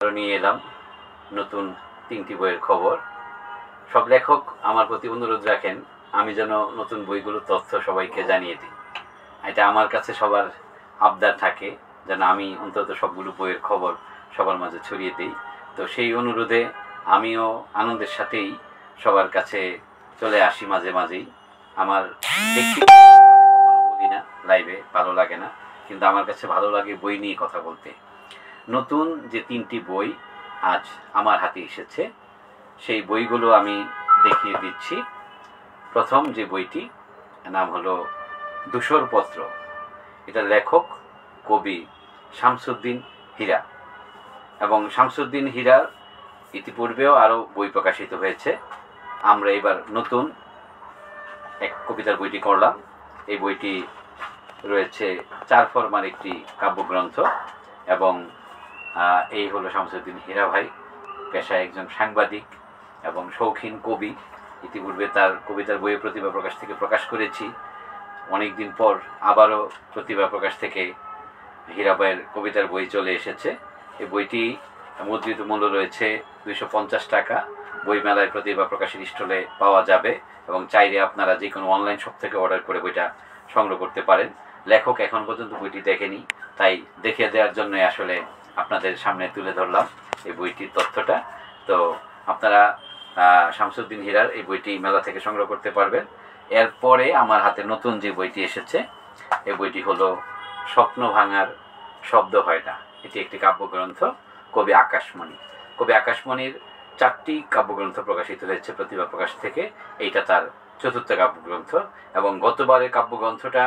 নিয়ে এলাম নতুন 3টি বইয়ের খবর। সব লেখক আমার প্রতি অনুরোধ রাখেন আমি যেন নতুন বইগুলোর তথ্য সবাইকে জানিয়ে দিই। এটা আমার কাছে সবার আবদার থাকে যেন আমি অন্তত সবগুলো বইয়ের খবর সবার মাঝে ছড়িয়ে দিই। তো সেই অনুরোধে আমিও আনন্দের সাথেই সবার কাছে চলে আসি মাঝে মাঝেই। আমার ব্যক্তিগত কখনো বলি না লাইভে, ভালো লাগে না, কিন্তু আমার কাছে ভালো লাগে বই নিয়ে কথা বলতে। নতুন যে 3টি বই আজ আমার হাতে এসেছে সেই বইগুলো আমি দেখিয়ে দিচ্ছি। প্রথম যে বইটি নাম হলো ধূসরপত্র। এটা লেখক কবি শামসুদ্দিন হীরা, এবং শামসুদ্দিন হীরার ইতিপূর্বেও আরও বই প্রকাশিত হয়েছে। আমরা এবার নতুন এক কবিতার বইটি করলাম। এই বইটি রয়েছে 4 ফরমার একটি কাব্যগ্রন্থ, এবং এই হলো শামসুদ্দিন হীরা ভাই, পেশায় একজন সাংবাদিক এবং শৌখিন কবি। ইতিপূর্বে তার কবিতার বইয়ে প্রতিভা প্রকাশ থেকে প্রকাশ করেছি। অনেক দিন পর আবারও প্রতিভা প্রকাশ থেকে হীরা ভাইয়ের কবিতার বই চলে এসেছে। এই বইটি মুদ্রিত মূল্য রয়েছে 250 টাকা। বইমেলায় প্রতিভা প্রকাশের স্টলে পাওয়া যাবে, এবং চাইলে আপনারা যে কোনো অনলাইন শপ থেকে অর্ডার করে বইটা সংগ্রহ করতে পারেন। লেখক এখন পর্যন্ত বইটি দেখেনি, তাই দেখিয়ে দেওয়ার জন্য আসলে আপনাদের সামনে তুলে ধরলাম এই বইটির তথ্যটা। তো আপনারা শামসুদ্দিন হীরার এই বইটি মেলা থেকে সংগ্রহ করতে পারবেন। এরপরে আমার হাতে নতুন যে বইটি এসেছে এই বইটি হলো স্বপ্ন ভাঙার শব্দ হয় না। এটি একটি কাব্যগ্রন্থ, কবি আকাশমণি। কবি আকাশমণির 4টি কাব্যগ্রন্থ প্রকাশিত হয়েছে প্রতিভা প্রকাশ থেকে। এইটা তার 4র্থ কাব্যগ্রন্থ, এবং গতবারের কাব্যগ্রন্থটা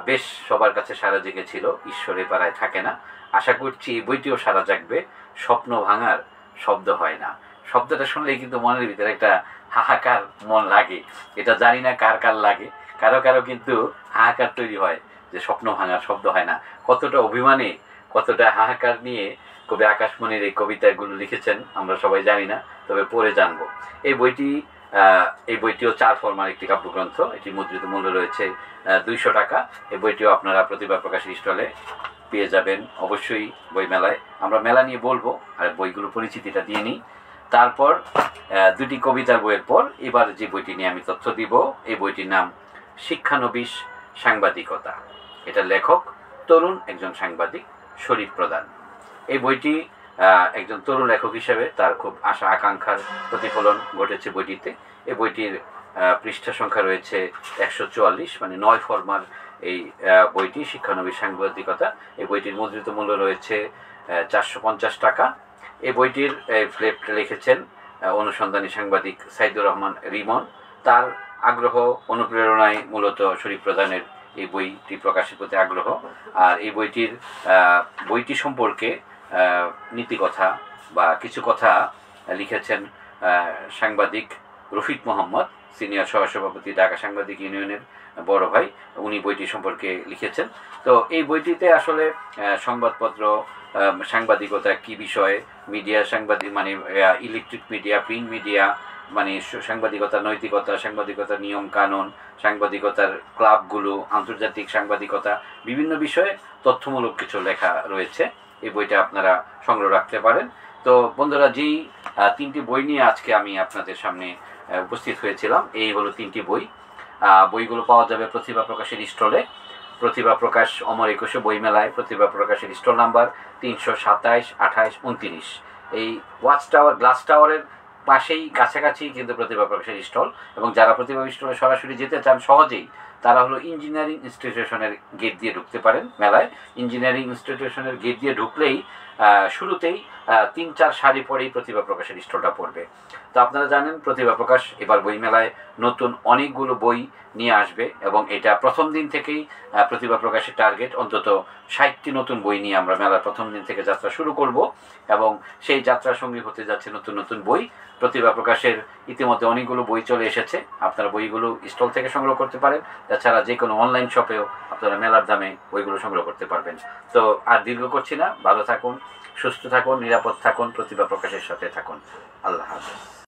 বেশ সবার কাছে সাড়া জেগেছিল। ঈশ্বরের পাড়ায় থাকে না। আশা করছি এই বইটিও সাড়া জাগবে। স্বপ্ন ভাঙার শব্দ হয় না শব্দটা শুনলেই কিন্তু মনের ভিতরে একটা হাহাকার মন লাগে। এটা জানি না কার কার লাগে, কারো কারো কিন্তু হাহাকার তৈরি হয় যে স্বপ্ন ভাঙার শব্দ হয় না। কতটা অভিমানে, কতটা হাহাকার নিয়ে কবি আকাশমণির এই কবিতাগুলো লিখেছেন আমরা সবাই জানি না, তবে পড়ে জানবো। এই বইটিও 4 ফরমার একটি কাব্যগ্রন্থ। এটি মুদ্রিত মূল্য রয়েছে 200 টাকা। এই বইটিও আপনারা প্রতিভা প্রকাশের স্টলে পেয়ে যাবেন অবশ্যই বইমেলায়। আমরা মেলা নিয়ে বলবো, আর বইগুলো পরিচিতিটা দিয়ে নিই। তারপর 2টি কবিতার বইয়ের পর এবার যে বইটি নিয়ে আমি তথ্য দিব, এই বইটির নাম শিক্ষানবিশ সাংবাদিকতা। এটা লেখক তরুণ একজন সাংবাদিক শরীফ প্রধান। এই বইটি একজন তরুণ লেখক হিসেবে তার খুব আশা আকাঙ্ক্ষার প্রতিফলন ঘটেছে বইটিতে। এই বইটির পৃষ্ঠা সংখ্যা রয়েছে 144, মানে 9 ফরমার এই বইটি শিক্ষানবিশ সাংবাদিকতা। এই বইটির মুদ্রিত মূল্য রয়েছে 450 টাকা। এই বইটির ফ্লেপ লিখেছেন অনুসন্ধানী সাংবাদিক সাইদুর রহমান রিমন। তার আগ্রহ অনুপ্রেরণায় মূলত শরীফ প্রধানের এই বইটি প্রকাশের প্রতি আগ্রহ। আর এই বইটি সম্পর্কে নীতিকথা বা কিছু কথা লিখেছেন সাংবাদিক রফিক মোহাম্মদ, সিনিয়র সহসভাপতি ঢাকা সাংবাদিক ইউনিয়নের বড় ভাই। উনি বইটি সম্পর্কে লিখেছেন। তো এই বইটিতে আসলে সংবাদপত্র, সাংবাদিকতা কি বিষয়ে, মিডিয়া সাংবাদিক মানে ইলেকট্রিক মিডিয়া, প্রিন্ট মিডিয়া, মানে সাংবাদিকতা নৈতিকতা, সাংবাদিকতার নিয়ম কানুন, সাংবাদিকতার ক্লাবগুলো, আন্তর্জাতিক সাংবাদিকতা, বিভিন্ন বিষয়ে তথ্যমূলক কিছু লেখা রয়েছে। এই বইটা আপনারা সংগ্রহ রাখতে পারেন। তো বন্ধুরা, যেই 3টি বই নিয়ে আজকে আমি আপনাদের সামনে উপস্থিত হয়েছিলাম, এই হলো 3টি বই। বইগুলো পাওয়া যাবে প্রতিভা প্রকাশের স্টলে। প্রতিভা প্রকাশ অমর 21 বইমেলায় প্রতিভা প্রকাশের স্টল নাম্বার 327, 28, 29। এই ওয়াচ টাওয়ার, গ্লাস টাওয়ারের পাশেই কাছাকাছি কিন্তু প্রতিভা প্রকাশের স্টল। এবং যারা প্রতিভা স্টলে সরাসরি যেতে চান সহজেই, তারা হলো ইঞ্জিনিয়ারিং ইনস্টিটিউশনের গেট দিয়ে ঢুকতে পারেন মেলায়। ইঞ্জিনিয়ারিং ইনস্টিটিউশনের গেট দিয়ে ঢুকলেই শুরুতেই 3-4 সারি পরেই প্রতিভা প্রকাশের স্টলটা পড়বে। তো আপনারা জানেন প্রতিভা প্রকাশ এবার বইমেলায় নতুন অনেকগুলো বই নিয়ে আসবে, এবং এটা প্রথম দিন থেকেই প্রতিভা প্রকাশের টার্গেট অন্তত 60টি নতুন বই নিয়ে আমরা মেলার প্রথম দিন থেকে যাত্রা শুরু করব। এবং সেই যাত্রার সঙ্গী হতে যাচ্ছে নতুন নতুন বই। প্রতিভা প্রকাশের ইতিমধ্যে অনেকগুলো বই চলে এসেছে। আপনারা বইগুলো স্টল থেকে সংগ্রহ করতে পারেন, তাছাড়া যে কোনো অনলাইন শপেও আপনারা মেলার দামে বইগুলো সংগ্রহ করতে পারবেন। তো আর দীর্ঘ করছি না, ভালো থাকুন, সুস্থ থাকুন, নিরাপদ থাকুন, প্রতিভা প্রকাশের সাথে থাকুন। আল্লাহ হাফেজ।